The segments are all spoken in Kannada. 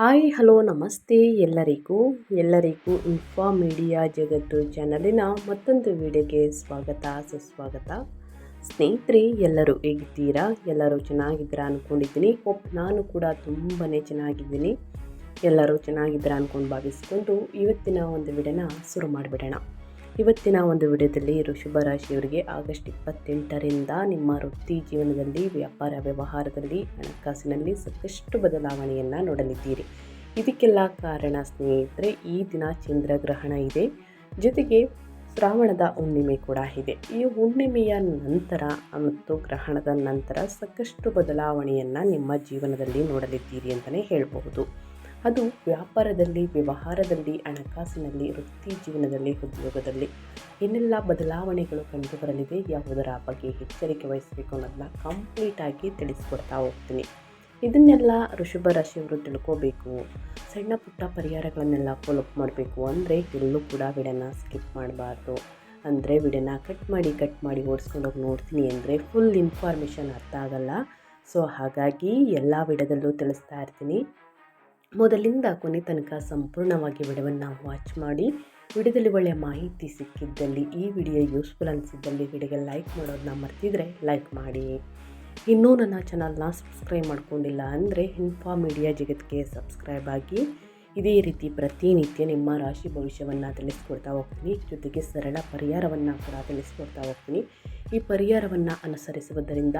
ಹಾಯ್ ಹಲೋ ನಮಸ್ತೆ ಎಲ್ಲರಿಗೂ ಇನ್ಫಾ ಮೀಡಿಯಾ ಜಗತ್ತು ಚಾನಲಿನ ಮತ್ತೊಂದು ವಿಡಿಯೋಗೆ ಸ್ವಾಗತ ಸುಸ್ವಾಗತ. ಸ್ನೇಹಿತರೆ, ಎಲ್ಲರೂ ಹೇಗಿದ್ದೀರಾ? ಎಲ್ಲರೂ ಚೆನ್ನಾಗಿದ್ದೀರಾ ಅಂದ್ಕೊಂಡಿದ್ದೀನಿ. ನಾನು ಕೂಡ ತುಂಬಾ ಚೆನ್ನಾಗಿದ್ದೀನಿ. ಎಲ್ಲರೂ ಚೆನ್ನಾಗಿದ್ದೀರಾ ಅಂದ್ಕೊಂಡು ಭಾವಿಸ್ಕೊಂಡು ಇವತ್ತಿನ ಒಂದು ವಿಡಿಯೋನ ಶುರು ಮಾಡಿಬಿಡೋಣ. ಇವತ್ತಿನ ಒಂದು ವಿಡಿಯೋದಲ್ಲಿ ವೃಷಭ ರಾಶಿಯವರಿಗೆ ಆಗಸ್ಟ್ 28ರಿಂದ ನಿಮ್ಮ ವೃತ್ತಿ ಜೀವನದಲ್ಲಿ, ವ್ಯಾಪಾರ ವ್ಯವಹಾರದಲ್ಲಿ, ಹಣಕಾಸಿನಲ್ಲಿ ಸಾಕಷ್ಟು ಬದಲಾವಣೆಯನ್ನು ನೋಡಲಿದ್ದೀರಿ. ಇದಕ್ಕೆಲ್ಲ ಕಾರಣ ಸ್ನೇಹಿತರೆ, ಈ ದಿನ ಚಂದ್ರಗ್ರಹಣ ಇದೆ, ಜೊತೆಗೆ ಶ್ರಾವಣದ ಹುಣ್ಣಿಮೆ ಕೂಡ ಇದೆ. ಈ ಹುಣ್ಣಿಮೆಯ ನಂತರ ಮತ್ತು ಗ್ರಹಣದ ನಂತರ ಸಾಕಷ್ಟು ಬದಲಾವಣೆಯನ್ನು ನಿಮ್ಮ ಜೀವನದಲ್ಲಿ ನೋಡಲಿದ್ದೀರಿ ಅಂತಲೇ ಹೇಳಬಹುದು. ಅದು ವ್ಯಾಪಾರದಲ್ಲಿ, ವ್ಯವಹಾರದಲ್ಲಿ, ಹಣಕಾಸಿನಲ್ಲಿ, ವೃತ್ತಿ ಜೀವನದಲ್ಲಿ, ಉದ್ಯೋಗದಲ್ಲಿ ಏನೆಲ್ಲ ಬದಲಾವಣೆಗಳು ಕಂಡು ಬರಲಿದೆ, ಯಾವುದರ ಬಗ್ಗೆ ಎಚ್ಚರಿಕೆ ವಹಿಸಬೇಕು ಅನ್ನೋದನ್ನ ಕಂಪ್ಲೀಟಾಗಿ ತಿಳಿಸ್ಕೊಡ್ತಾ ಹೋಗ್ತೀನಿ. ಇದನ್ನೆಲ್ಲ ವೃಷಭ ರಾಶಿಯವರು ತಿಳ್ಕೋಬೇಕು. ಸಣ್ಣ ಪುಟ್ಟ ಪರಿಹಾರಗಳನ್ನೆಲ್ಲ ಫಾಲೋಅಪ್ ಮಾಡಬೇಕು ಅಂದರೆ ಎಲ್ಲೂ ಕೂಡ ವಿಡಿಯೋನ ಸ್ಕಿಪ್ ಮಾಡಬಾರ್ದು. ಅಂದರೆ ವಿಡಿಯೋನ ಕಟ್ ಮಾಡಿ ಓಡಿಸ್ಕೊಂಡು ಹೋಗಿ ನೋಡ್ತೀನಿ ಅಂದರೆ ಫುಲ್ ಇನ್ಫಾರ್ಮೇಷನ್ ಅರ್ಥ ಆಗಲ್ಲ. ಸೊ ಹಾಗಾಗಿ ಎಲ್ಲ ವಿಡಿಯೋದಲ್ಲೂ ತಿಳಿಸ್ತಾ ಇರ್ತೀನಿ. ಮೊದಲಿಂದ ಕೊನೆ ತನಕ ಸಂಪೂರ್ಣವಾಗಿ ವಿಡಿಯೋವನ್ನು ವಾಚ್ ಮಾಡಿ. ವಿಡಿಯೋದಲ್ಲಿ ಒಳ್ಳೆಯ ಮಾಹಿತಿ ಸಿಕ್ಕಿದ್ದಲ್ಲಿ, ಈ ವಿಡಿಯೋ ಯೂಸ್ಫುಲ್ ಅನಿಸಿದ್ದಲ್ಲಿ ವಿಡಿಯೋಗೆ ಲೈಕ್ ಮಾಡೋದನ್ನ ಮರ್ತಿದ್ರೆ ಲೈಕ್ ಮಾಡಿ. ಇನ್ನೂ ನನ್ನ ಚಾನಲ್ನ ಸಬ್ಸ್ಕ್ರೈಬ್ ಮಾಡ್ಕೊಂಡಿಲ್ಲ ಅಂದರೆ ಇನ್ಫಾ ಮೀಡಿಯಾ ಜಗತ್ತಿಗೆ ಸಬ್ಸ್ಕ್ರೈಬ್ ಆಗಿ. ಇದೇ ರೀತಿ ಪ್ರತಿನಿತ್ಯ ನಿಮ್ಮ ರಾಶಿ ಭವಿಷ್ಯವನ್ನು ತಿಳಿಸ್ಕೊಡ್ತಾ ಹೋಗ್ತೀನಿ. ಜೊತೆಗೆ ಸರಳ ಪರಿಹಾರವನ್ನು ಕೂಡ ತಿಳಿಸ್ಕೊಡ್ತಾ ಹೋಗ್ತೀನಿ. ಈ ಪರಿಹಾರವನ್ನು ಅನುಸರಿಸುವುದರಿಂದ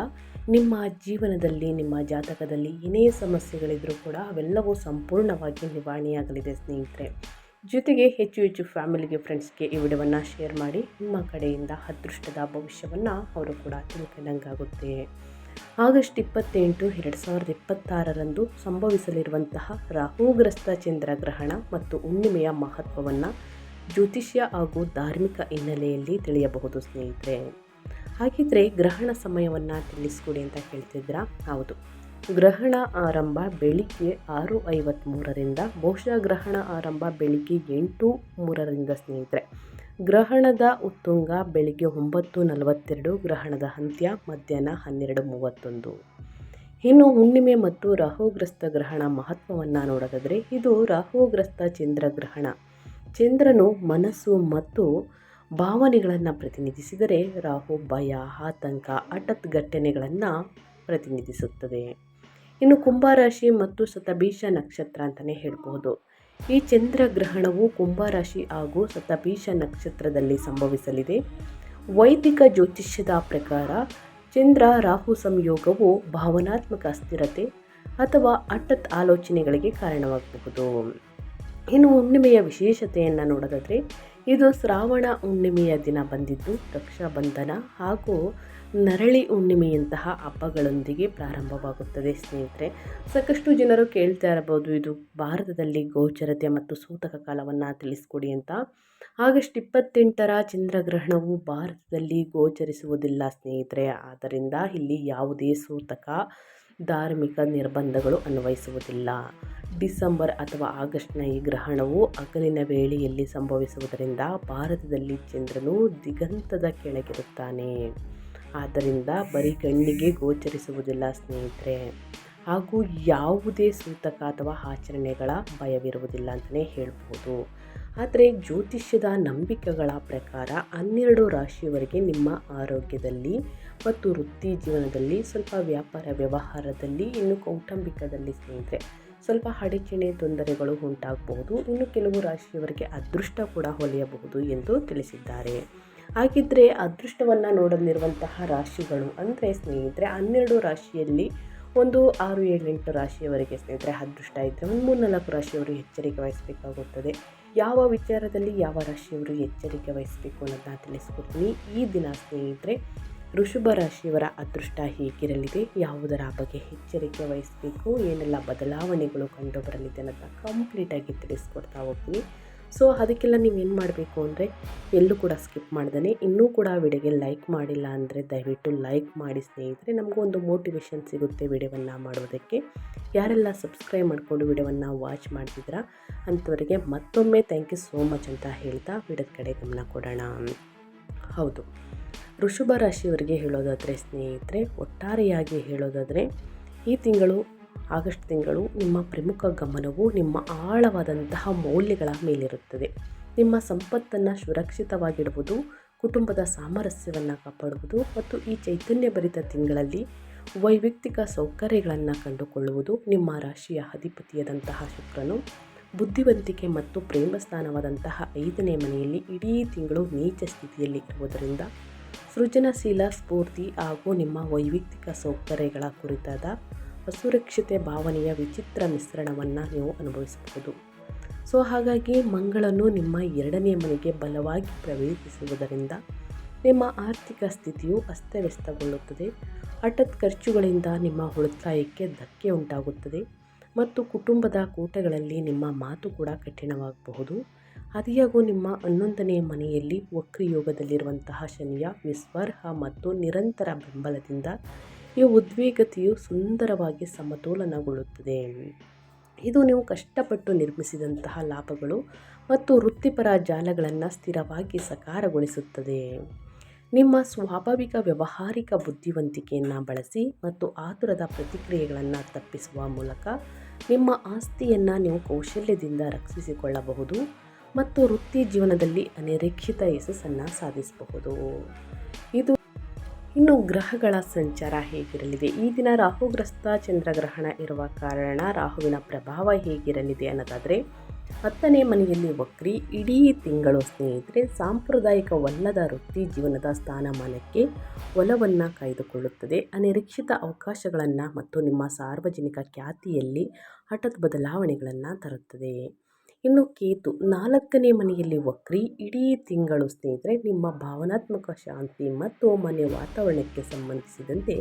ನಿಮ್ಮ ಜೀವನದಲ್ಲಿ, ನಿಮ್ಮ ಜಾತಕದಲ್ಲಿ ಏನೇ ಸಮಸ್ಯೆಗಳಿದ್ರೂ ಕೂಡ ಅವೆಲ್ಲವೂ ಸಂಪೂರ್ಣವಾಗಿ ನಿವಾರಣೆಯಾಗಲಿದೆ ಸ್ನೇಹಿತರೆ. ಜೊತೆಗೆ ಹೆಚ್ಚು ಫ್ಯಾಮಿಲಿಗೆ, ಫ್ರೆಂಡ್ಸ್ಗೆ ಈ ವಿಡಿಯೋವನ್ನು ಶೇರ್ ಮಾಡಿ. ನಿಮ್ಮ ಕಡೆಯಿಂದ ಅದೃಷ್ಟದ ಭವಿಷ್ಯವನ್ನು ಅವರು ಕೂಡ ತಿಳ್ಕೊಂಡಂಗಾಗುತ್ತೆ. ಆಗಸ್ಟ್ 28, 2026ರಂದು ಸಂಭವಿಸಲಿರುವಂತಹ ರಾಹುಗ್ರಸ್ತ ಚಂದ್ರಗ್ರಹಣ ಮತ್ತು ಹುಣ್ಣಿಮೆಯ ಮಹತ್ವವನ್ನು ಜ್ಯೋತಿಷ್ಯ ಹಾಗೂ ಧಾರ್ಮಿಕ ಹಿನ್ನೆಲೆಯಲ್ಲಿ ತಿಳಿಯಬಹುದು ಸ್ನೇಹಿತರೆ. ಹಾಗಿದ್ರೆ ಗ್ರಹಣ ಸಮಯವನ್ನು ತಿಳಿಸ್ಕೊಡಿ ಅಂತ ಹೇಳ್ತಿದ್ರಾ? ಹೌದು, ಗ್ರಹಣ ಆರಂಭ ಬೆಳಿಗ್ಗೆ 6:53ರಿಂದ, ಬಹುಶಃ ಗ್ರಹಣ ಆರಂಭ ಬೆಳಿಗ್ಗೆ 8:03ರಿಂದ ಸ್ನೇಹಿತರೆ. ಗ್ರಹಣದ ಉತ್ತುಂಗ ಬೆಳಿಗ್ಗೆ 9:42, ಗ್ರಹಣದ ಅಂತ್ಯ ಮಧ್ಯಾಹ್ನ 12:31. ಇನ್ನು ಹುಣ್ಣಿಮೆ ಮತ್ತು ರಾಹುಗ್ರಸ್ತ ಗ್ರಹಣ ಮಹತ್ವವನ್ನು ನೋಡೋದಾದರೆ, ಇದು ರಾಹುಗ್ರಸ್ತ ಚಂದ್ರಗ್ರಹಣ. ಚಂದ್ರನು ಮನಸ್ಸು ಮತ್ತು ಭಾವನೆಗಳನ್ನು ಪ್ರತಿನಿಧಿಸಿದರೆ, ರಾಹು ಭಯ, ಆತಂಕ, ಹಠಾತ್ ಘಟನೆಗಳನ್ನು ಪ್ರತಿನಿಧಿಸುತ್ತದೆ. ಇನ್ನು ಕುಂಭರಾಶಿ ಮತ್ತು ಶತಭಿಷ ನಕ್ಷತ್ರ ಅಂತಲೇ ಹೇಳ್ಬೋದು. ಈ ಚಂದ್ರಗ್ರಹಣವು ಕುಂಭರಾಶಿ ಹಾಗೂ ಶತಭಿಷ ನಕ್ಷತ್ರದಲ್ಲಿ ಸಂಭವಿಸಲಿದೆ. ವೈದಿಕ ಜ್ಯೋತಿಷ್ಯದ ಪ್ರಕಾರ ಚಂದ್ರ ರಾಹು ಸಂಯೋಗವು ಭಾವನಾತ್ಮಕ ಅಸ್ಥಿರತೆ ಅಥವಾ ಹಠಾತ್ ಆಲೋಚನೆಗಳಿಗೆ ಕಾರಣವಾಗಬಹುದು. ಇನ್ನು ಹುಣ್ಣಿಮೆಯ ವಿಶೇಷತೆಯನ್ನು ನೋಡೋದಾದರೆ, ಇದು ಶ್ರಾವಣ ಹುಣ್ಣಿಮೆಯ ದಿನ ಬಂದಿದ್ದು ರಕ್ಷಾಬಂಧನ ಹಾಗೂ ನರಳಿ ಹುಣ್ಣಿಮೆಯಂತಹ ಹಬ್ಬಗಳೊಂದಿಗೆ ಪ್ರಾರಂಭವಾಗುತ್ತದೆ ಸ್ನೇಹಿತರೆ. ಸಾಕಷ್ಟು ಜನರು ಕೇಳ್ತಾ ಇರಬಹುದು, ಇದು ಭಾರತದಲ್ಲಿ ಗೋಚರತೆ ಮತ್ತು ಸೂತಕ ಕಾಲವನ್ನು ತಿಳಿಸ್ಕೊಡಿ ಅಂತ. ಆಗಸ್ಟ್ 28ರ ಚಂದ್ರಗ್ರಹಣವು ಭಾರತದಲ್ಲಿ ಗೋಚರಿಸುವುದಿಲ್ಲ ಸ್ನೇಹಿತರೆ. ಆದ್ದರಿಂದ ಇಲ್ಲಿ ಯಾವುದೇ ಸೂತಕ, ಧಾರ್ಮಿಕ ನಿರ್ಬಂಧಗಳು ಅನ್ವಯಿಸುವುದಿಲ್ಲ. ಡಿಸೆಂಬರ್ ಅಥವಾ ಆಗಸ್ಟ್ನ ಈ ಗ್ರಹಣವು ಹಗಲಿನ ವೇಳೆಯಲ್ಲಿ ಸಂಭವಿಸುವುದರಿಂದ ಭಾರತದಲ್ಲಿ ಚಂದ್ರನು ದಿಗಂತದ ಕೆಳಗಿರುತ್ತಾನೆ. ಆದ್ದರಿಂದ ಬರೀ ಕಣ್ಣಿಗೆ ಗೋಚರಿಸುವುದಿಲ್ಲ ಸ್ನೇಹಿತರೆ. ಹಾಗೂ ಯಾವುದೇ ಸೂತಕ ಅಥವಾ ಆಚರಣೆಗಳ ಭಯವಿರುವುದಿಲ್ಲ ಅಂತಲೇ ಹೇಳ್ಬೋದು. ಆದರೆ ಜ್ಯೋತಿಷ್ಯದ ನಂಬಿಕೆಗಳ ಪ್ರಕಾರ 12 ರಾಶಿಯವರಿಗೆ ನಿಮ್ಮ ಆರೋಗ್ಯದಲ್ಲಿ ಮತ್ತು ವೃತ್ತಿ ಜೀವನದಲ್ಲಿ, ಸ್ವಲ್ಪ ವ್ಯಾಪಾರ ವ್ಯವಹಾರದಲ್ಲಿ, ಇನ್ನು ಕೌಟುಂಬಿಕದಲ್ಲಿ ಸ್ನೇಹಿತರೆ ಸ್ವಲ್ಪ ಅಡಚಣೆ ತೊಂದರೆಗಳು ಉಂಟಾಗಬಹುದು. ಇನ್ನು ಕೆಲವು ರಾಶಿಯವರಿಗೆ ಅದೃಷ್ಟ ಕೂಡ ಹೊಳೆಯಬಹುದು ಎಂದು ತಿಳಿಸಿದ್ದಾರೆ. ಹಾಗಿದ್ದರೆ ಅದೃಷ್ಟವನ್ನು ನೋಡಲಿರುವಂತಹ ರಾಶಿಗಳು ಅಂದರೆ ಸ್ನೇಹಿತರೆ, 12 ರಾಶಿಯಲ್ಲಿ ಒಂದು 6, 7, 8 ರಾಶಿಯವರಿಗೆ ಸ್ನೇಹಿತರೆ ಅದೃಷ್ಟ ಇದ್ದರೆ, ಒಂದು 3-4 ರಾಶಿಯವರು ಎಚ್ಚರಿಕೆ ವಹಿಸಬೇಕಾಗುತ್ತದೆ. ಯಾವ ವಿಚಾರದಲ್ಲಿ ಯಾವ ರಾಶಿಯವರು ಎಚ್ಚರಿಕೆ ವಹಿಸಬೇಕು ಅನ್ನೋದನ್ನ ತಿಳಿಸ್ಕೊಡ್ತೀನಿ. ಈ ದಿನ ಸ್ನೇಹಿತರೆ ವೃಷಭ ರಾಶಿಯವರ ಅದೃಷ್ಟ ಹೇಗಿರಲಿದೆ, ಯಾವುದರ ಬಗ್ಗೆ ಎಚ್ಚರಿಕೆ ವಹಿಸಬೇಕು, ಏನೆಲ್ಲ ಬದಲಾವಣೆಗಳು ಕಂಡು ಬರಲಿದೆ ಅನ್ನೋದನ್ನ ಕಂಪ್ಲೀಟಾಗಿ ತಿಳಿಸ್ಕೊಡ್ತಾ ಹೋಗ್ತೀನಿ. ಸೊ ಅದಕ್ಕೆಲ್ಲ ನೀವೇನು ಮಾಡಬೇಕು ಅಂದರೆ, ಎಲ್ಲೂ ಕೂಡ ಸ್ಕಿಪ್ ಮಾಡ್ದೇ, ಇನ್ನೂ ಕೂಡ ವಿಡಿಯೋಗೆ ಲೈಕ್ ಮಾಡಿಲ್ಲ ಅಂದರೆ ದಯವಿಟ್ಟು ಲೈಕ್ ಮಾಡಿ ಸ್ನೇಹಿತರೆ. ನಮಗೂ ಒಂದು ಮೋಟಿವೇಶನ್ ಸಿಗುತ್ತೆ ವಿಡಿಯೋವನ್ನು ಮಾಡೋದಕ್ಕೆ. ಯಾರೆಲ್ಲ ಸಬ್ಸ್ಕ್ರೈಬ್ ಮಾಡಿಕೊಂಡು ವಿಡಿಯೋವನ್ನು ವಾಚ್ ಮಾಡ್ತಿದ್ದೀರಾ ಅಂಥವರಿಗೆ ಮತ್ತೊಮ್ಮೆ ಥ್ಯಾಂಕ್ ಯು ಸೋ ಮಚ್ ಅಂತ ಹೇಳ್ತಾ ವಿಡಿಯೋದ ಕಡೆ ಗಮನ ಕೊಡೋಣ. ಹೌದು, ವೃಷಭ ರಾಶಿಯವರಿಗೆ ಹೇಳೋದಾದರೆ ಸ್ನೇಹಿತರೆ, ಒಟ್ಟಾರೆಯಾಗಿ ಹೇಳೋದಾದರೆ ಈ ತಿಂಗಳು ಆಗಸ್ಟ್ ತಿಂಗಳು ನಿಮ್ಮ ಪ್ರಮುಖ ಗಮನವು ನಿಮ್ಮ ಆಳವಾದಂತಹ ಮೌಲ್ಯಗಳ ಮೇಲಿರುತ್ತದೆ. ನಿಮ್ಮ ಸಂಪತ್ತನ್ನು ಸುರಕ್ಷಿತವಾಗಿಡುವುದು, ಕುಟುಂಬದ ಸಾಮರಸ್ಯವನ್ನು ಕಾಪಾಡುವುದು ಮತ್ತು ಈ ಚೈತನ್ಯಭರಿತ ತಿಂಗಳಲ್ಲಿ ವೈಯಕ್ತಿಕ ಸೌಕರ್ಯಗಳನ್ನು ಕಂಡುಕೊಳ್ಳುವುದು. ನಿಮ್ಮ ರಾಶಿಯ ಅಧಿಪತಿಯಾದಂತಹ ಶುಕ್ರನು ಬುದ್ಧಿವಂತಿಕೆ ಮತ್ತು ಪ್ರೇಮ ಸ್ಥಾನವಾದಂತಹ 5ನೇ ಮನೆಯಲ್ಲಿ ಇಡೀ ತಿಂಗಳು ನೀಚ ಸ್ಥಿತಿಯಲ್ಲಿ ಇರುವುದರಿಂದ ಸೃಜನಶೀಲ ಸ್ಫೂರ್ತಿ ಹಾಗೂ ನಿಮ್ಮ ವೈಯಕ್ತಿಕ ಸೌಕರ್ಯಗಳ ಕುರಿತಾದ ಅಸುರಕ್ಷತೆ ಭಾವನೆಯ ವಿಚಿತ್ರ ಮಿಶ್ರಣವನ್ನು ನೀವು ಅನುಭವಿಸಬಹುದು. ಹಾಗಾಗಿ ಮಂಗಳನು ನಿಮ್ಮ 2ನೇ ಮನೆಗೆ ಬಲವಾಗಿ ಪ್ರವೇಶಿಸುವುದರಿಂದ ನಿಮ್ಮ ಆರ್ಥಿಕ ಸ್ಥಿತಿಯು ಅಸ್ತವ್ಯಸ್ತಗೊಳ್ಳುತ್ತದೆ. ಹಠಾತ್ ಖರ್ಚುಗಳಿಂದ ನಿಮ್ಮ ಉಳಿತಾಯಕ್ಕೆ ಧಕ್ಕೆ ಉಂಟಾಗುತ್ತದೆ ಮತ್ತು ಕುಟುಂಬದ ಕೂಟಗಳಲ್ಲಿ ನಿಮ್ಮ ಮಾತು ಕೂಡ ಕಠಿಣವಾಗಬಹುದು. ಆದಾಗ್ಯೂ ನಿಮ್ಮ 11ನೇ ಮನೆಯಲ್ಲಿ ವಕ್ರಯೋಗದಲ್ಲಿರುವಂತಹ ಶನಿಯ ವಿಸ್ಪರ್ಹ ಮತ್ತು ನಿರಂತರ ಬೆಂಬಲದಿಂದ ಈ ಉದ್ವಿಗ್ನತೆಯು ಸುಂದರವಾಗಿ ಸಮತೋಲನಗೊಳ್ಳುತ್ತದೆ. ಇದು ನೀವು ಕಷ್ಟಪಟ್ಟು ನಿರ್ಮಿಸಿದಂತಹ ಲಾಭಗಳು ಮತ್ತು ವೃತ್ತಿಪರ ಜಾಲಗಳನ್ನು ಸ್ಥಿರವಾಗಿ ಸಾಕಾರಗೊಳಿಸುತ್ತದೆ. ನಿಮ್ಮ ಸ್ವಾಭಾವಿಕ ವ್ಯಾವಹಾರಿಕ ಬುದ್ಧಿವಂತಿಕೆಯನ್ನು ಬಳಸಿ ಮತ್ತು ಆತುರದ ಪ್ರತಿಕ್ರಿಯೆಗಳನ್ನು ತಪ್ಪಿಸುವ ಮೂಲಕ ನಿಮ್ಮ ಆಸ್ತಿಯನ್ನು ನೀವು ಕೌಶಲ್ಯದಿಂದ ರಕ್ಷಿಸಿಕೊಳ್ಳಬಹುದು ಮತ್ತು ವೃತ್ತಿ ಜೀವನದಲ್ಲಿ ಅನಿರೀಕ್ಷಿತ ಯಶಸ್ಸನ್ನು ಸಾಧಿಸಬಹುದು. ಇನ್ನು ಗ್ರಹಗಳ ಸಂಚಾರ ಹೇಗಿರಲಿದೆ? ಈ ದಿನ ರಾಹುಗ್ರಸ್ತ ಚಂದ್ರಗ್ರಹಣ ಇರುವ ಕಾರಣ ರಾಹುವಿನ ಪ್ರಭಾವ ಹೇಗಿರಲಿದೆ ಅನ್ನೋದಾದರೆ, 10ನೇ ಮನೆಯಲ್ಲಿ ವಕ್ರಿ ಇಡೀ ತಿಂಗಳು ಸ್ನೇಹಿತರೆ ಸಾಂಪ್ರದಾಯಿಕವಲ್ಲದ ವೃತ್ತಿ ಜೀವನದ ಸ್ಥಾನಮಾನಕ್ಕೆ ಒಲವನ್ನು ಕಾಯ್ದುಕೊಳ್ಳುತ್ತದೆ. ಅನಿರೀಕ್ಷಿತ ಅವಕಾಶಗಳನ್ನು ಮತ್ತು ನಿಮ್ಮ ಸಾರ್ವಜನಿಕ ಖ್ಯಾತಿಯಲ್ಲಿ ಹಠಾತ್ ಬದಲಾವಣೆಗಳನ್ನು ತರುತ್ತದೆ. ಇನ್ನು ಕೇತು 4ನೇ ಮನೆಯಲ್ಲಿ ವಕ್ರಿ ಇಡೀ ತಿಂಗಳು ಸ್ನೇಹಿತರೆ ನಿಮ್ಮ ಭಾವನಾತ್ಮಕ ಶಾಂತಿ ಮತ್ತು ಮನೆ ವಾತಾವರಣಕ್ಕೆ ಸಂಬಂಧಿಸಿದಂತೆ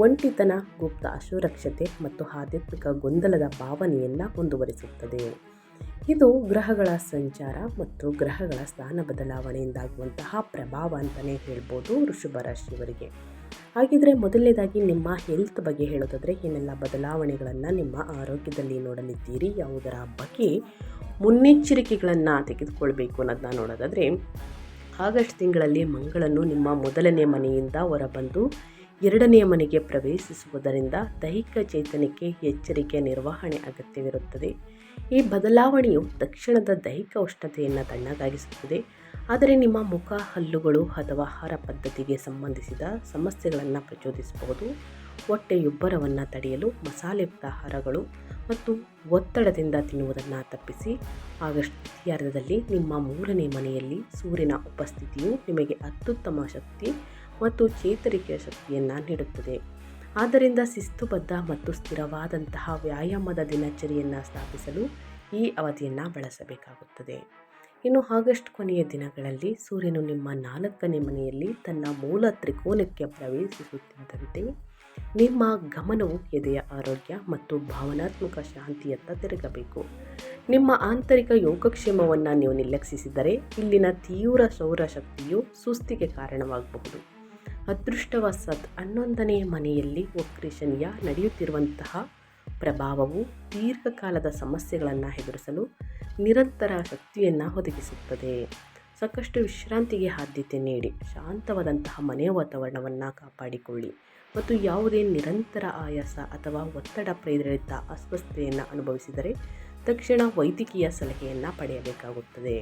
ಒಂಟಿತನ, ಗುಪ್ತ ಅಸುರಕ್ಷತೆ ಮತ್ತು ಆಧ್ಯಾತ್ಮಿಕ ಗೊಂದಲದ ಭಾವನೆಯನ್ನು ಮುಂದುವರಿಸುತ್ತದೆ. ಇದು ಗ್ರಹಗಳ ಸಂಚಾರ ಮತ್ತು ಗ್ರಹಗಳ ಸ್ಥಾನ ಬದಲಾವಣೆಯಿಂದಾಗುವಂತಹ ಪ್ರಭಾವ ಅಂತಲೇ ಹೇಳ್ಬೋದು ವೃಷಭ ರಾಶಿಯವರಿಗೆ. ಹಾಗಿದ್ರೆ ಮೊದಲನೇದಾಗಿ ನಿಮ್ಮ ಹೆಲ್ತ್ ಬಗ್ಗೆ ಹೇಳೋದಾದರೆ ಏನೆಲ್ಲ ಬದಲಾವಣೆಗಳನ್ನು ನಿಮ್ಮ ಆರೋಗ್ಯದಲ್ಲಿ ನೋಡಲಿದ್ದೀರಿ, ಯಾವುದರ ಬಗ್ಗೆ ಮುನ್ನೆಚ್ಚರಿಕೆಗಳನ್ನು ತೆಗೆದುಕೊಳ್ಬೇಕು ಅನ್ನೋದನ್ನ ನೋಡೋದಾದರೆ, ಆಗಸ್ಟ್ ತಿಂಗಳಲ್ಲಿ ಮಂಗಳನು ನಿಮ್ಮ 1ನೇ ಮನೆಯಿಂದ ಹೊರಬಂದು 2ನೇ ಮನೆಗೆ ಪ್ರವೇಶಿಸುವುದರಿಂದ ದೈಹಿಕ ಚೈತನ್ಯಕ್ಕೆ ಎಚ್ಚರಿಕೆ ನಿರ್ವಹಣೆ ಅಗತ್ಯವಿರುತ್ತದೆ. ಈ ಬದಲಾವಣೆಯು ತಕ್ಷಣದ ದೈಹಿಕ ಉಷ್ಣತೆಯನ್ನು ತಣ್ಣಗಾಗಿಸುತ್ತದೆ, ಆದರೆ ನಿಮ್ಮ ಮುಖ, ಹಲ್ಲುಗಳು ಅಥವಾ ಆಹಾರ ಪದ್ಧತಿಗೆ ಸಂಬಂಧಿಸಿದ ಸಮಸ್ಯೆಗಳನ್ನು ಪ್ರಚೋದಿಸಬಹುದು. ಹೊಟ್ಟೆಯುಬ್ಬರವನ್ನು ತಡೆಯಲು ಮಸಾಲೆಯುಕ್ತ ಆಹಾರಗಳು ಮತ್ತು ಒತ್ತಡದಿಂದ ತಿನ್ನುವುದನ್ನು ತಪ್ಪಿಸಿ. ಆಗಸ್ಟ್ ದ್ವಿತೀಯಾರ್ಧದಲ್ಲಿ ನಿಮ್ಮ 3ನೇ ಮನೆಯಲ್ಲಿ ಸೂರ್ಯನ ಉಪಸ್ಥಿತಿಯು ನಿಮಗೆ ಅತ್ಯುತ್ತಮ ಶಕ್ತಿ ಮತ್ತು ಚೇತರಿಕೆಯ ಶಕ್ತಿಯನ್ನು ನೀಡುತ್ತದೆ. ಆದ್ದರಿಂದ ಶಿಸ್ತುಬದ್ಧ ಮತ್ತು ಸ್ಥಿರವಾದಂತಹ ವ್ಯಾಯಾಮದ ದಿನಚರಿಯನ್ನು ಸ್ಥಾಪಿಸಲು ಈ ಅವಧಿಯನ್ನು ಬಳಸಬೇಕಾಗುತ್ತದೆ. ಇನ್ನು ಆಗಸ್ಟ್ ಕೊನೆಯ ದಿನಗಳಲ್ಲಿ ಸೂರ್ಯನು ನಿಮ್ಮ 4ನೇ ಮನೆಯಲ್ಲಿ ತನ್ನ ಮೂಲ ತ್ರಿಕೋನಕ್ಕೆ ಪ್ರವೇಶಿಸುತ್ತಿದ್ದಂತೆ ನಿಮ್ಮ ಗಮನವು ಎದೆಯ ಆರೋಗ್ಯ ಮತ್ತು ಭಾವನಾತ್ಮಕ ಶಾಂತಿಯತ್ತ ತಿರುಗಬೇಕು. ನಿಮ್ಮ ಆಂತರಿಕ ಯೋಗಕ್ಷೇಮವನ್ನು ನೀವು ನಿರ್ಲಕ್ಷಿಸಿದರೆ ಇಲ್ಲಿನ ತೀವ್ರ ಸೌರಶಕ್ತಿಯು ಸುಸ್ತಿಗೆ ಕಾರಣವಾಗಬಹುದು. ಅದೃಷ್ಟವಶಾತ್ 11ನೇ ಮನೆಯಲ್ಲಿ ವಕ್ರಿ ಶನಿಯ ನಡೆಯುತ್ತಿರುವಂತಹ ಪ್ರಭಾವವು ದೀರ್ಘಕಾಲದ ಸಮಸ್ಯೆಗಳನ್ನು ಎದುರಿಸಲು ನಿರಂತರ ಶಕ್ತಿಯನ್ನು ಒದಗಿಸುತ್ತದೆ. ಸಾಕಷ್ಟು ವಿಶ್ರಾಂತಿಗೆ ಆದ್ಯತೆ ನೀಡಿ, ಶಾಂತವಾದಂತಹ ಮನೆಯ ವಾತಾವರಣವನ್ನು ಕಾಪಾಡಿಕೊಳ್ಳಿ ಮತ್ತು ಯಾವುದೇ ನಿರಂತರ ಆಯಾಸ ಅಥವಾ ಒತ್ತಡ ಪ್ರೇರಿತ ಅಸ್ವಸ್ಥತೆಯನ್ನು ಅನುಭವಿಸಿದರೆ ತಕ್ಷಣ ವೈದ್ಯಕೀಯ ಸಲಹೆಯನ್ನು ಪಡೆಯಬೇಕಾಗುತ್ತದೆ.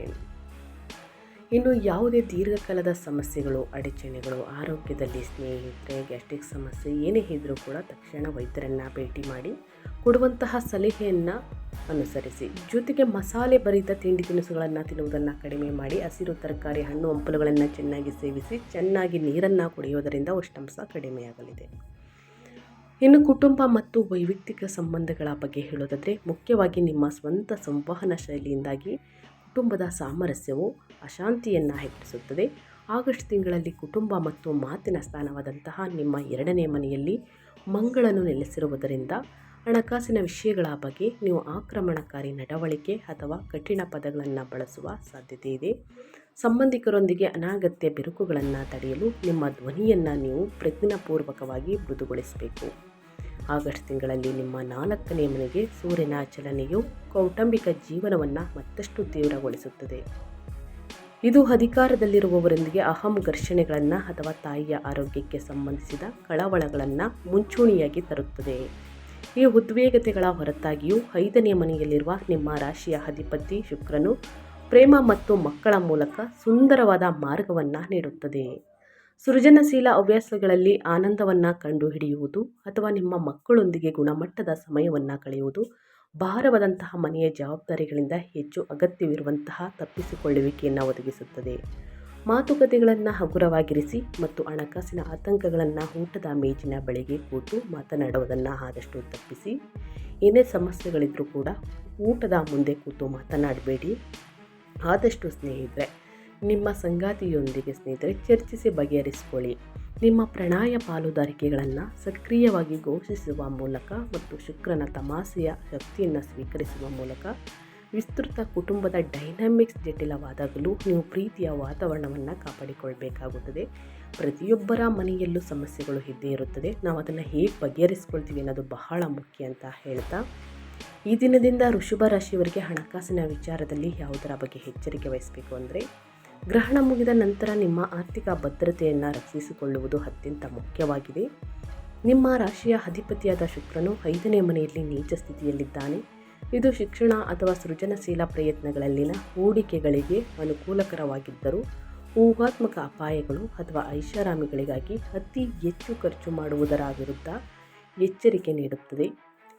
ಇನ್ನು ಯಾವುದೇ ದೀರ್ಘಕಾಲದ ಸಮಸ್ಯೆಗಳು, ಅಡಚಣೆಗಳು, ಆರೋಗ್ಯದಲ್ಲಿ ಸ್ನೇಹಿತರೆ ಗ್ಯಾಸ್ಟ್ರಿಕ್ ಸಮಸ್ಯೆ ಏನೇ ಇದ್ದರೂ ಕೂಡ ತಕ್ಷಣ ವೈದ್ಯರನ್ನು ಭೇಟಿ ಮಾಡಿ ಕೊಡುವಂತಹ ಸಲಹೆಯನ್ನು ಅನುಸರಿಸಿ. ಜೊತೆಗೆ ಮಸಾಲೆ ಭರಿತ ತಿಂಡಿ ತಿನಿಸುಗಳನ್ನು ತಿನ್ನುವುದನ್ನು ಕಡಿಮೆ ಮಾಡಿ, ಹಸಿರು ತರಕಾರಿ, ಹಣ್ಣು ಹಂಪಲುಗಳನ್ನು ಚೆನ್ನಾಗಿ ಸೇವಿಸಿ, ಚೆನ್ನಾಗಿ ನೀರನ್ನು ಕುಡಿಯೋದರಿಂದ ಉಷ್ಣಾಂಶ ಕಡಿಮೆಯಾಗಲಿದೆ. ಇನ್ನು ಕುಟುಂಬ ಮತ್ತು ವೈಯಕ್ತಿಕ ಸಂಬಂಧಗಳ ಬಗ್ಗೆ ಹೇಳೋದಾದರೆ, ಮುಖ್ಯವಾಗಿ ನಿಮ್ಮ ಸ್ವಂತ ಸಂವಹನ ಶೈಲಿಯಿಂದಾಗಿ ಕುಟುಂಬದ ಸಾಮರಸ್ಯವು ಅಶಾಂತಿಯನ್ನು ಹೆಚ್ಚಿಸುತ್ತದೆ. ಆಗಸ್ಟ್ ತಿಂಗಳಲ್ಲಿ ಕುಟುಂಬ ಮತ್ತು ಮಾತಿನ ಸ್ಥಾನವಾದಂತಹ ನಿಮ್ಮ 2ನೇ ಮನೆಯಲ್ಲಿ ಮಂಗಳನು ನೆಲೆಸಿರುವುದರಿಂದ ಹಣಕಾಸಿನ ವಿಷಯಗಳ ಬಗ್ಗೆ ನೀವು ಆಕ್ರಮಣಕಾರಿ ನಡವಳಿಕೆ ಅಥವಾ ಕಠಿಣ ಪದಗಳನ್ನು ಬಳಸುವ ಸಾಧ್ಯತೆ ಇದೆ. ಸಂಬಂಧಿಕರೊಂದಿಗೆ ಅನಗತ್ಯ ಬಿರುಕುಗಳನ್ನು ತಡೆಯಲು ನಿಮ್ಮ ಧ್ವನಿಯನ್ನು ನೀವು ಪ್ರಜ್ಞಾಪೂರ್ವಕವಾಗಿ ಮೃದುಗೊಳಿಸಬೇಕು. ಆಗಸ್ಟ್ ತಿಂಗಳಲ್ಲಿ ನಿಮ್ಮ 4ನೇ ಮನೆಗೆ ಸೂರ್ಯನ ಚಲನೆಯು ಕೌಟುಂಬಿಕ ಜೀವನವನ್ನು ಮತ್ತಷ್ಟು ತೀವ್ರಗೊಳಿಸುತ್ತದೆ. ಇದು ಅಧಿಕಾರದಲ್ಲಿರುವವರೊಂದಿಗೆ ಅಹಂ ಘರ್ಷಣೆಗಳನ್ನು ಅಥವಾ ತಾಯಿಯ ಆರೋಗ್ಯಕ್ಕೆ ಸಂಬಂಧಿಸಿದ ಕಳವಳಗಳನ್ನು ಮುಂಚೂಣಿಯಾಗಿ ತರುತ್ತದೆ. ಈ ಉದ್ವೇಗತೆಗಳ ಹೊರತಾಗಿಯೂ 5ನೇ ಮನೆಯಲ್ಲಿರುವ ನಿಮ್ಮ ರಾಶಿಯ ಅಧಿಪತಿ ಶುಕ್ರನು ಪ್ರೇಮ ಮತ್ತು ಮಕ್ಕಳ ಮೂಲಕ ಸುಂದರವಾದ ಮಾರ್ಗವನ್ನು ನೀಡುತ್ತದೆ. ಸೃಜನಶೀಲ ಹವ್ಯಾಸಗಳಲ್ಲಿ ಆನಂದವನ್ನು ಕಂಡುಹಿಡಿಯುವುದು ಅಥವಾ ನಿಮ್ಮ ಮಕ್ಕಳೊಂದಿಗೆ ಗುಣಮಟ್ಟದ ಸಮಯವನ್ನು ಕಳೆಯುವುದು ಭಾರವಾದಂತಹ ಮನೆಯ ಜವಾಬ್ದಾರಿಗಳಿಂದ ಹೆಚ್ಚು ಅಗತ್ಯವಿರುವಂತಹ ತಪ್ಪಿಸಿಕೊಳ್ಳುವಿಕೆಯನ್ನು ಒದಗಿಸುತ್ತದೆ. ಮಾತುಕತೆಗಳನ್ನು ಹಗುರವಾಗಿರಿಸಿ ಮತ್ತು ಹಣಕಾಸಿನ ಆತಂಕಗಳನ್ನು ಊಟದ ಮೇಜಿನ ಬಳಿಗೆ ಕೂತು ಮಾತನಾಡುವುದನ್ನು ಆದಷ್ಟು ತಪ್ಪಿಸಿ. ಏನೇ ಸಮಸ್ಯೆಗಳಿದ್ರೂ ಕೂಡ ಊಟದ ಮುಂದೆ ಕೂತು ಮಾತನಾಡಬೇಡಿ. ಆದಷ್ಟು ಸ್ನೇಹಿತರೆ ನಿಮ್ಮ ಸಂಗಾತಿಯೊಂದಿಗೆ ಚರ್ಚಿಸಿ ಬಗೆಹರಿಸಿಕೊಳ್ಳಿ. ನಿಮ್ಮ ಪ್ರಣಯ ಪಾಲುದಾರಿಕೆಗಳನ್ನು ಸಕ್ರಿಯವಾಗಿ ಘೋಷಿಸುವ ಮೂಲಕ ಮತ್ತು ಶುಕ್ರನ ತಮಾಷೆಯ ಶಕ್ತಿಯನ್ನು ಸ್ವೀಕರಿಸುವ ಮೂಲಕ ವಿಸ್ತೃತ ಕುಟುಂಬದ ಡೈನಾಮಿಕ್ಸ್ ಜಟಿಲವಾದಾಗಲೂ ನೀವು ಪ್ರೀತಿಯ ವಾತಾವರಣವನ್ನು ಕಾಪಾಡಿಕೊಳ್ಬೇಕಾಗುತ್ತದೆ. ಪ್ರತಿಯೊಬ್ಬರ ಮನೆಯಲ್ಲೂ ಸಮಸ್ಯೆಗಳು ಇದ್ದೇ ಇರುತ್ತದೆ. ನಾವು ಅದನ್ನು ಹೇಗೆ ಬಗೆಹರಿಸ್ಕೊಳ್ತೀವಿ ಅನ್ನೋದು ಬಹಳ ಮುಖ್ಯ ಅಂತ ಹೇಳ್ತಾ, ಈ ದಿನದಿಂದ ವೃಷಭ ರಾಶಿಯವರಿಗೆ ಹಣಕಾಸಿನ ವಿಚಾರದಲ್ಲಿ ಯಾವುದರ ಬಗ್ಗೆ ಎಚ್ಚರಿಕೆ ವಹಿಸಬೇಕು ಅಂದರೆ, ಗ್ರಹಣ ಮುಗಿದ ನಂತರ ನಿಮ್ಮ ಆರ್ಥಿಕ ಭದ್ರತೆಯನ್ನು ರಕ್ಷಿಸಿಕೊಳ್ಳುವುದು ಅತ್ಯಂತ ಮುಖ್ಯವಾಗಿದೆ. ನಿಮ್ಮ ರಾಶಿಯ ಅಧಿಪತಿಯಾದ ಶುಕ್ರನು 5ನೇ ಮನೆಯಲ್ಲಿ ನೀಚ ಸ್ಥಿತಿಯಲ್ಲಿದ್ದಾನೆ. ಇದು ಶಿಕ್ಷಣ ಅಥವಾ ಸೃಜನಶೀಲ ಪ್ರಯತ್ನಗಳಲ್ಲಿನ ಹೂಡಿಕೆಗಳಿಗೆ ಅನುಕೂಲಕರವಾಗಿದ್ದರೂ ಊಹಾತ್ಮಕ ಅಪಾಯಗಳು ಅಥವಾ ಐಷಾರಾಮಿಗಳಿಗಾಗಿ ಅತಿ ಹೆಚ್ಚು ಖರ್ಚು ಮಾಡುವುದರ ವಿರುದ್ಧ ಎಚ್ಚರಿಕೆ ನೀಡುತ್ತದೆ.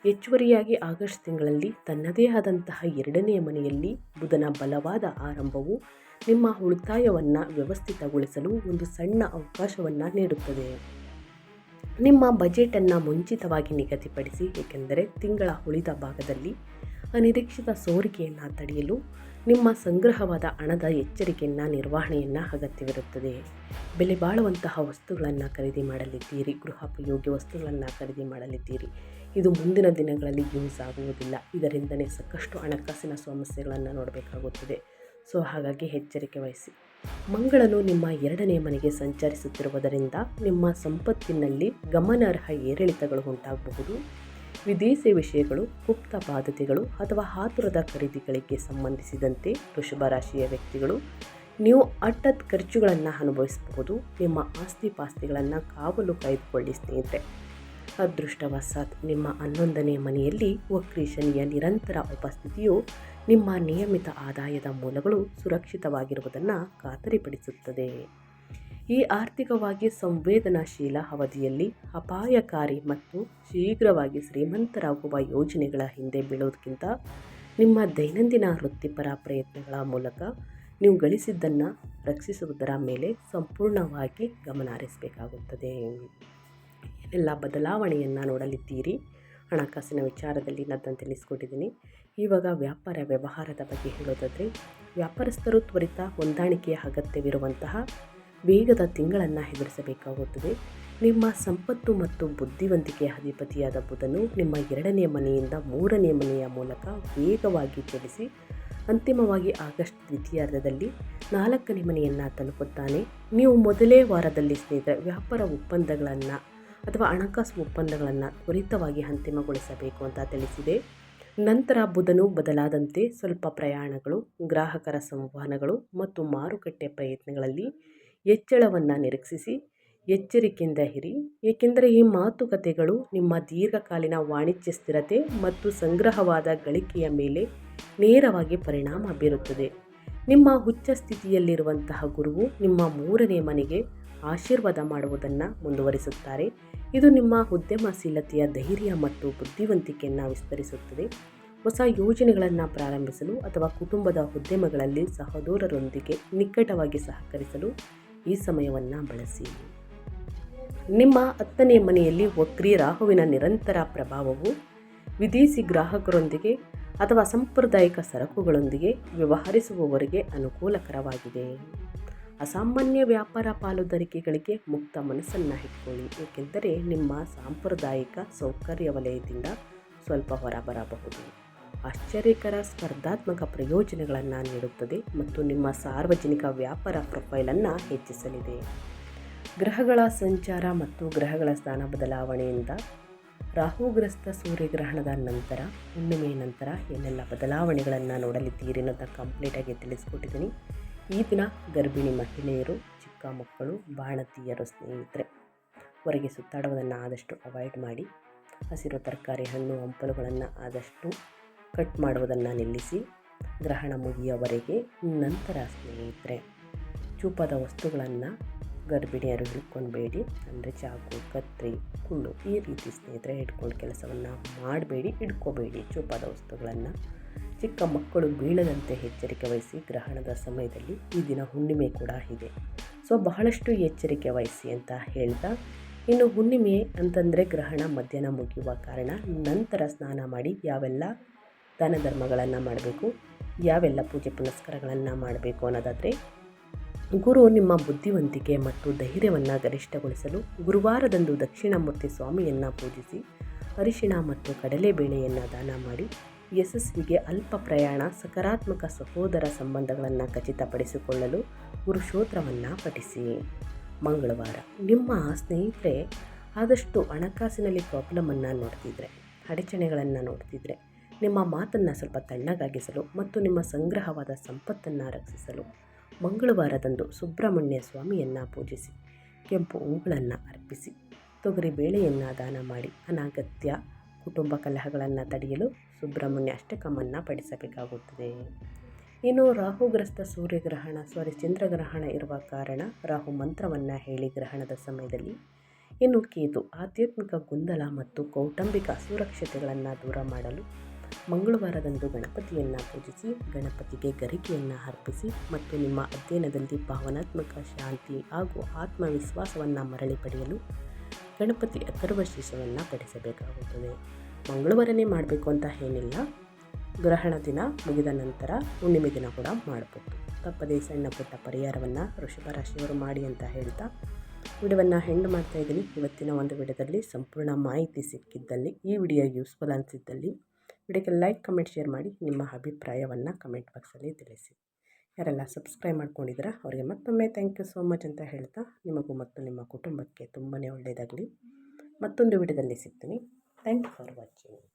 ಹೆಚ್ಚುವರಿಯಾಗಿ ಆಗಸ್ಟ್ ತಿಂಗಳಲ್ಲಿ ತನ್ನದೇ ಆದಂತಹ 2ನೇ ಮನೆಯಲ್ಲಿ ಬುಧನ ಬಲವಾದ ಆರಂಭವು ನಿಮ್ಮ ಉಳಿತಾಯವನ್ನು ವ್ಯವಸ್ಥಿತಗೊಳಿಸಲು ಒಂದು ಸಣ್ಣ ಅವಕಾಶವನ್ನು ನೀಡುತ್ತದೆ. ನಿಮ್ಮ ಬಜೆಟನ್ನು ಮುಂಚಿತವಾಗಿ ನಿಗದಿಪಡಿಸಿ, ಏಕೆಂದರೆ ತಿಂಗಳ ಉಳಿದ ಭಾಗದಲ್ಲಿ ಅನಿರೀಕ್ಷಿತ ಸೋರಿಕೆಯನ್ನು ತಡೆಯಲು ನಿಮ್ಮ ಸಂಗ್ರಹವಾದ ಹಣದ ಎಚ್ಚರಿಕೆಯನ್ನು ನಿರ್ವಹಣೆಯನ್ನು ಅಗತ್ಯವಿರುತ್ತದೆ. ಬೆಲೆ ಬಾಳುವಂತಹ ವಸ್ತುಗಳನ್ನು ಖರೀದಿ ಮಾಡಲಿದ್ದೀರಿ, ಗೃಹೋಪಯೋಗಿ ವಸ್ತುಗಳನ್ನು ಖರೀದಿ ಮಾಡಲಿದ್ದೀರಿ. ಇದು ಮುಂದಿನ ದಿನಗಳಲ್ಲಿ ಯೂಸ್ ಆಗುವುದಿಲ್ಲ. ಇದರಿಂದಲೇ ಸಾಕಷ್ಟು ಹಣಕಾಸಿನ ಸಮಸ್ಯೆಗಳನ್ನು ನೋಡಬೇಕಾಗುತ್ತದೆ. ಸೊ ಹಾಗಾಗಿ ಎಚ್ಚರಿಕೆ ವಹಿಸಿ. ಮಂಗಳನು ನಿಮ್ಮ 2ನೇ ಮನೆಗೆ ಸಂಚರಿಸುತ್ತಿರುವುದರಿಂದ ನಿಮ್ಮ ಸಂಪತ್ತಿನಲ್ಲಿ ಗಮನಾರ್ಹ ಏರಿಳಿತಗಳು ಉಂಟಾಗಬಹುದು. ವಿದೇಶಿ ವಿಷಯಗಳು, ಗುಪ್ತ ಬಾಧ್ಯತೆಗಳು ಅಥವಾ ಆತುರದ ಖರೀದಿಗಳಿಗೆ ಸಂಬಂಧಿಸಿದಂತೆ ವೃಷಭ ರಾಶಿಯ ವ್ಯಕ್ತಿಗಳು ನೀವು ಅಡ್ಡದ ಖರ್ಚುಗಳನ್ನು ಅನುಭವಿಸಬಹುದು. ನಿಮ್ಮ ಆಸ್ತಿ ಪಾಸ್ತಿಗಳನ್ನು ಕಾವಲು ಕಾಯ್ದುಕೊಳ್ಳಿ ಸ್ನೇಹಿತರೆ. ಅದೃಷ್ಟವಶಾತ್ ನಿಮ್ಮ 11ನೇ ಮನೆಯಲ್ಲಿ ವಕ್ರಿ ಶನಿಯ ನಿರಂತರ ಉಪಸ್ಥಿತಿಯು ನಿಮ್ಮ ನಿಯಮಿತ ಆದಾಯದ ಮೂಲಗಳು ಸುರಕ್ಷಿತವಾಗಿರುವುದನ್ನು ಖಾತರಿಪಡಿಸುತ್ತದೆ. ಈ ಆರ್ಥಿಕವಾಗಿ ಸಂವೇದನಾಶೀಲ ಅವಧಿಯಲ್ಲಿ ಅಪಾಯಕಾರಿ ಮತ್ತು ಶೀಘ್ರವಾಗಿ ಶ್ರೀಮಂತರಾಗುವ ಯೋಜನೆಗಳ ಹಿಂದೆ ಬೀಳೋದಕ್ಕಿಂತ ನಿಮ್ಮ ದೈನಂದಿನ ವೃತ್ತಿಪರ ಪ್ರಯತ್ನಗಳ ಮೂಲಕ ನೀವು ಗಳಿಸಿದ್ದನ್ನು ರಕ್ಷಿಸುವುದರ ಮೇಲೆ ಸಂಪೂರ್ಣವಾಗಿ ಗಮನ ಹರಿಸಬೇಕಾಗುತ್ತದೆ. ಎಲ್ಲ ಬದಲಾವಣೆಯನ್ನು ನೋಡಲಿದ್ದೀರಿ. ಹಣಕಾಸಿನ ವಿಚಾರದಲ್ಲಿ ನಾನು ತಿಳಿಸ್ಕೊಟ್ಟಿದ್ದೀನಿ. ಇವಾಗ ವ್ಯಾಪಾರ ವ್ಯವಹಾರದ ಬಗ್ಗೆ ಹೇಳೋದಾದರೆ, ವ್ಯಾಪಾರಸ್ಥರು ತ್ವರಿತ ಹೊಂದಾಣಿಕೆಯ ಅಗತ್ಯವಿರುವಂತಹ ವೇಗದ ತಿಂಗಳನ್ನು ಎದುರಿಸಬೇಕಾಗುತ್ತದೆ. ನಿಮ್ಮ ಸಂಪತ್ತು ಮತ್ತು ಬುದ್ಧಿವಂತಿಕೆಯ ಅಧಿಪತಿಯಾದ ಬುಧನು ನಿಮ್ಮ 2ನೇ ಮನೆಯಿಂದ 3ನೇ ಮನೆಯ ಮೂಲಕ ವೇಗವಾಗಿ ಚಲಿಸಿ ಅಂತಿಮವಾಗಿ ಆಗಸ್ಟ್ ದ್ವಿತೀಯಾರ್ಧದಲ್ಲಿ 4ನೇ ಮನೆಯನ್ನು ತಲುಪುತ್ತಾನೆ. ನೀವು ಮೊದಲೇ ವಾರದಲ್ಲಿ ಸ್ನೇಹಿತರೆ ವ್ಯಾಪಾರ ಒಪ್ಪಂದಗಳನ್ನು ಅಥವಾ ಹಣಕಾಸು ಒಪ್ಪಂದಗಳನ್ನು ತ್ವರಿತವಾಗಿ ಅಂತಿಮಗೊಳಿಸಬೇಕು ಅಂತ ತಿಳಿಸಿದೆ. ನಂತರ ಬುಧನು ಬದಲಾದಂತೆ ಸ್ವಲ್ಪ ಪ್ರಯಾಣಗಳು, ಗ್ರಾಹಕರ ಸಂವಹನಗಳು ಮತ್ತು ಮಾರುಕಟ್ಟೆ ಪ್ರಯತ್ನಗಳಲ್ಲಿ ಹೆಚ್ಚಳವನ್ನು ನಿರೀಕ್ಷಿಸಿ ಎಚ್ಚರಿಕೆಯಿಂದ ಇರಿ. ಏಕೆಂದರೆ ಈ ಮಾತುಕತೆಗಳು ನಿಮ್ಮ ದೀರ್ಘಕಾಲೀನ ವಾಣಿಜ್ಯ ಸ್ಥಿರತೆ ಮತ್ತು ಸಂಗ್ರಹವಾದ ಗಳಿಕೆಯ ಮೇಲೆ ನೇರವಾಗಿ ಪರಿಣಾಮ ಬೀರುತ್ತದೆ. ನಿಮ್ಮ ಉಚ್ಚ ಸ್ಥಿತಿಯಲ್ಲಿರುವಂತಹ ಗುರುವು ನಿಮ್ಮ 3ನೇ ಮನೆಗೆ ಆಶೀರ್ವಾದ ಮಾಡುವುದನ್ನು ಮುಂದುವರಿಸುತ್ತಾರೆ. ಇದು ನಿಮ್ಮ ಉದ್ಯಮಶೀಲತೆಯ ಧೈರ್ಯ ಮತ್ತು ಬುದ್ಧಿವಂತಿಕೆಯನ್ನು ವಿಸ್ತರಿಸುತ್ತದೆ. ಹೊಸ ಯೋಜನೆಗಳನ್ನು ಪ್ರಾರಂಭಿಸಲು ಅಥವಾ ಕುಟುಂಬದ ಉದ್ಯಮಗಳಲ್ಲಿ ಸಹೋದರರೊಂದಿಗೆ ನಿಕಟವಾಗಿ ಸಹಕರಿಸಲು ಈ ಸಮಯವನ್ನು ಬಳಸಿ. ನಿಮ್ಮ 10ನೇ ಮನೆಯಲ್ಲಿ ವಕ್ರಿ ರಾಹುವಿನ ನಿರಂತರ ಪ್ರಭಾವವು ವಿದೇಶಿ ಗ್ರಾಹಕರೊಂದಿಗೆ ಅಥವಾ ಸಾಂಪ್ರದಾಯಿಕ ಸರಕುಗಳೊಂದಿಗೆ ವ್ಯವಹರಿಸುವವರಿಗೆ ಅನುಕೂಲಕರವಾಗಿದೆ. ಅಸಾಮಾನ್ಯ ವ್ಯಾಪಾರ ಪಾಲುದಾರಿಕೆಗಳಿಗೆ ಮುಕ್ತ ಮನಸ್ಸನ್ನು ಇಟ್ಕೊಳ್ಳಿ, ಏಕೆಂದರೆ ನಿಮ್ಮ ಸಾಂಪ್ರದಾಯಿಕ ಸೌಕರ್ಯ ವಲಯದಿಂದ ಸ್ವಲ್ಪ ಹೊರಬರಬಹುದು. ಆಶ್ಚರ್ಯಕರ ಸ್ಪರ್ಧಾತ್ಮಕ ಪ್ರಯೋಜನಗಳನ್ನು ನೀಡುತ್ತದೆ ಮತ್ತು ನಿಮ್ಮ ಸಾರ್ವಜನಿಕ ವ್ಯಾಪಾರ ಪ್ರೊಫೈಲನ್ನು ಹೆಚ್ಚಿಸಲಿದೆ. ಗ್ರಹಗಳ ಸಂಚಾರ ಮತ್ತು ಗ್ರಹಗಳ ಸ್ಥಾನ ಬದಲಾವಣೆಯಿಂದ ರಾಹುಗ್ರಸ್ತ ಸೂರ್ಯಗ್ರಹಣದ ನಂತರ ಹುಣ್ಣಿಮೆಯ ನಂತರ ಏನೆಲ್ಲ ಬದಲಾವಣೆಗಳನ್ನು ನೋಡಲಿದ್ದೀರಿ ಅನ್ನೋದನ್ನು ಕಂಪ್ಲೀಟಾಗಿ ತಿಳಿಸ್ಕೊಟ್ಟಿದ್ದೀನಿ. ಈ ದಿನ ಗರ್ಭಿಣಿ ಮಹಿಳೆಯರು, ಚಿಕ್ಕ ಮಕ್ಕಳು, ಬಾಣತಿಯರು ಸ್ನೇಹಿತರೆ ಹೊರಗೆ ಸುತ್ತಾಡುವುದನ್ನು ಆದಷ್ಟು ಅವಾಯ್ಡ್ ಮಾಡಿ. ಹಸಿರು ತರಕಾರಿ, ಹಣ್ಣು, ಹಂಪಲುಗಳನ್ನು ಆದಷ್ಟು ಕಟ್ ಮಾಡುವುದನ್ನು ನಿಲ್ಲಿಸಿ ಗ್ರಹಣ ಮುಗಿಯುವವರೆಗೆ. ನಂತರ ಸ್ನೇಹಿತರೆ, ಚೂಪಾದ ವಸ್ತುಗಳನ್ನು ಗರ್ಭಿಣಿಯರು ಹಿಡ್ಕೊಳ್ಬೇಡಿ. ಅಂದರೆ ಚಾಕು, ಕತ್ರಿ, ಕುಳ್ಳು ಈ ರೀತಿ ಸ್ನೇಹಿತರೆ ಹಿಡ್ಕೊಂಡು ಕೆಲಸವನ್ನು ಮಾಡಬೇಡಿ, ಹಿಡ್ಕೋಬೇಡಿ ಚೂಪಾದ ವಸ್ತುಗಳನ್ನು. ಚಿಕ್ಕ ಮಕ್ಕಳು ಬೀಳದಂತೆ ಎಚ್ಚರಿಕೆ ವಹಿಸಿ. ಗ್ರಹಣದ ಸಮಯದಲ್ಲಿ ಈ ದಿನ ಹುಣ್ಣಿಮೆ ಕೂಡ ಇದೆ, ಸೊ ಬಹಳಷ್ಟು ಎಚ್ಚರಿಕೆ ವಹಿಸಿ ಅಂತ ಹೇಳ್ತಾ, ಇನ್ನು ಹುಣ್ಣಿಮೆ ಅಂತಂದರೆ ಗ್ರಹಣ ಮಧ್ಯಾಹ್ನ ಮುಗಿಯುವ ಕಾರಣ ನಂತರ ಸ್ನಾನ ಮಾಡಿ ಯಾವೆಲ್ಲ ದಾನ ಧರ್ಮಗಳನ್ನು ಮಾಡಬೇಕು, ಯಾವೆಲ್ಲ ಪೂಜೆ ಪುನಸ್ಕಾರಗಳನ್ನು ಮಾಡಬೇಕು ಅನ್ನೋದಾದರೆ, ಗುರು ನಿಮ್ಮ ಬುದ್ಧಿವಂತಿಕೆ ಮತ್ತು ಧೈರ್ಯವನ್ನು ಗರಿಷ್ಠಗೊಳಿಸಲು ಗುರುವಾರದಂದು ದಕ್ಷಿಣಾಮೂರ್ತಿ ಸ್ವಾಮಿಯನ್ನು ಪೂಜಿಸಿ ಅರಿಶಿಣ ಮತ್ತು ಕಡಲೆಬೇಳೆಯನ್ನು ದಾನ ಮಾಡಿ. ಯಶಸ್ವಿಗೆ ಅಲ್ಪ ಪ್ರಯಾಣ, ಸಕಾರಾತ್ಮಕ ಸಹೋದರ ಸಂಬಂಧಗಳನ್ನು ಖಚಿತಪಡಿಸಿಕೊಳ್ಳಲು ಗುರುಶೋತ್ರವನ್ನು ಪಠಿಸಿ. ಮಂಗಳವಾರ, ನಿಮ್ಮ ಸ್ನೇಹಿತರೆ ಆದಷ್ಟು ಹಣಕಾಸಿನಲ್ಲಿ ಪ್ರಾಬ್ಲಮನ್ನು ನೋಡ್ತಿದ್ರೆ, ಅಡಚಣೆಗಳನ್ನು ನೋಡ್ತಿದ್ರೆ, ನಿಮ್ಮ ಮಾತನ್ನು ಸ್ವಲ್ಪ ತಣ್ಣಗಾಗಿಸಲು ಮತ್ತು ನಿಮ್ಮ ಸಂಗ್ರಹವಾದ ಸಂಪತ್ತನ್ನು ರಕ್ಷಿಸಲು ಮಂಗಳವಾರದಂದು ಸುಬ್ರಹ್ಮಣ್ಯ ಸ್ವಾಮಿಯನ್ನು ಪೂಜಿಸಿ ಕೆಂಪು ಹೂಗಳನ್ನು ಅರ್ಪಿಸಿ ತೊಗರಿ ಬೇಳೆಯನ್ನು ದಾನ ಮಾಡಿ. ಅನಗತ್ಯ ಕುಟುಂಬ ಕಲಹಗಳನ್ನು ತಡೆಯಲು ಸುಬ್ರಹ್ಮಣ್ಯ ಅಷ್ಟಕವನ್ನು ಪಠಿಸಬೇಕಾಗುತ್ತದೆ. ಇನ್ನು ರಾಹುಗ್ರಸ್ತ ಚಂದ್ರಗ್ರಹಣ ಇರುವ ಕಾರಣ ರಾಹು ಮಂತ್ರವನ್ನು ಹೇಳಿ ಗ್ರಹಣದ ಸಮಯದಲ್ಲಿ. ಇನ್ನು ಕೇತು ಆಧ್ಯಾತ್ಮಿಕ ಗೊಂದಲ ಮತ್ತು ಕೌಟುಂಬಿಕ ಅಸುರಕ್ಷತೆಗಳನ್ನು ದೂರ ಮಾಡಲು ಮಂಗಳವಾರದಂದು ಗಣಪತಿಯನ್ನು ಪೂಜಿಸಿ ಗಣಪತಿಗೆ ಗರಿಕೆಯನ್ನು ಅರ್ಪಿಸಿ ಮತ್ತು ನಿಮ್ಮ ಅಧ್ಯಯನದಲ್ಲಿ ಭಾವನಾತ್ಮಕ ಶಾಂತಿ ಹಾಗೂ ಆತ್ಮವಿಶ್ವಾಸವನ್ನು ಮರಳಿ ಪಡೆಯಲು ಗಣಪತಿ ಅಥರ್ವ ಶೀರ್ಷವನ್ನು ಪಠಿಸಬೇಕಾಗುತ್ತದೆ. ಮಂಗಳವಾರನೇ ಮಾಡಬೇಕು ಅಂತ ಏನಿಲ್ಲ, ಗ್ರಹಣ ದಿನ ಮುಗಿದ ನಂತರ ಹುಣ್ಣಿಮೆ ದಿನ ಕೂಡ ಮಾಡಬಹುದು. ತಪ್ಪದೇ ಸಣ್ಣ ಪುಟ್ಟ ಪರಿಹಾರವನ್ನು ವೃಷಭ ರಾಶಿಯವರು ಮಾಡಿ ಅಂತ ಹೇಳ್ತಾ ವಿಡಿಯೋವನ್ನು ಎಂಡ್ ಮಾಡ್ತಾ ಇದ್ದೀನಿ. ಇವತ್ತಿನ ಒಂದು ವಿಡಿಯೋದಲ್ಲಿ ಸಂಪೂರ್ಣ ಮಾಹಿತಿ ಸಿಕ್ಕಿದ್ದಲ್ಲಿ, ಈ ವಿಡಿಯೋ ಯೂಸ್ಫುಲ್ ಅನಿಸಿದ್ದಲ್ಲಿ ವಿಡಿಯೋಗೆ ಲೈಕ್, ಕಮೆಂಟ್, ಶೇರ್ ಮಾಡಿ. ನಿಮ್ಮ ಅಭಿಪ್ರಾಯವನ್ನು ಕಮೆಂಟ್ ಬಾಕ್ಸಲ್ಲಿ ತಿಳಿಸಿ. ಯಾರೆಲ್ಲ ಸಬ್ಸ್ಕ್ರೈಬ್ ಮಾಡ್ಕೊಂಡಿದ್ದೀರಾ ಅವರಿಗೆ ಮತ್ತೊಮ್ಮೆ ಥ್ಯಾಂಕ್ ಯು ಸೋ ಮಚ್ ಅಂತ ಹೇಳ್ತಾ, ನಿಮಗೂ ಮತ್ತು ನಿಮ್ಮ ಕುಟುಂಬಕ್ಕೆ ತುಂಬಾ ಒಳ್ಳೆಯದಾಗಲಿ. ಮತ್ತೊಂದು ವಿಡಿಯೋದಲ್ಲಿ ಸಿಗ್ತೀನಿ. Thank you for watching.